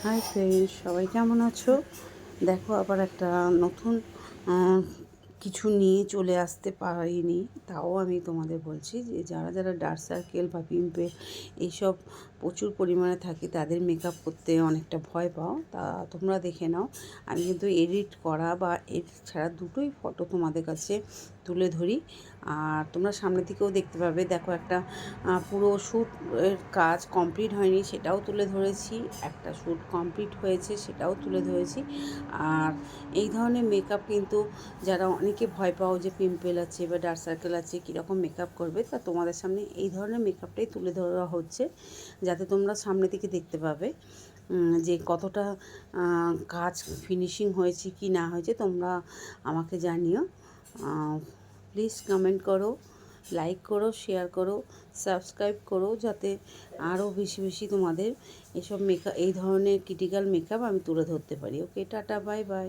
Hi friends, সবাই কেমন আছো? দেখো, আবার একটা নতুন আহ, কিছু নিয়ে চলে আসতে পারিনি। তাও আমি তোমাদের বলছি যে যারা যারা ডার্ক সার্কেল বা পিম্পল এইসব প্রচুর পরিমাণে থাকে, তাদের মেকআপ করতে অনেকটা ভয় পাও, তা তোমরা দেখে নাও। আমি কিন্তু এডিট করা বা এডিট ছাড়া দুটোই ফটো তোমাদের কাছে তুলে ধরি। আর তোমরা সামনে থেকেও দেখতে পাবে। দেখো, একটা পুরো শ্যুটের কাজ কমপ্লিট হয়নি সেটাও তুলে ধরেছি, একটা শ্যুট কমপ্লিট হয়েছে সেটাও তুলে ধরেছি। আর এই ধরনের মেকআপ কিন্তু যারা অনেকে ভয় পাও যে পিম্পল আছে বা ডার্ক সার্কেল আছে, কীরকম মেকআপ করবে, তা তোমাদের সামনে এই ধরনের মেকআপটাই তুলে ধরা হচ্ছে, যাতে তোমরা সামনে থেকে দেখতে পাবে যে কতটা কাজ ফিনিশিং হয়েছে কি না হয়েছে। তোমরা আমাকে জানিও, প্লিজ কমেন্ট করো, লাইক করো, শেয়ার করো, সাবস্ক্রাইব করো, যাতে আরও বেশি বেশি তোমাদের এসব এই ধরনের ক্রিটিক্যাল মেকআপ আমি তুলে ধরতে পারি। ওকে, টাটা, বাই বাই।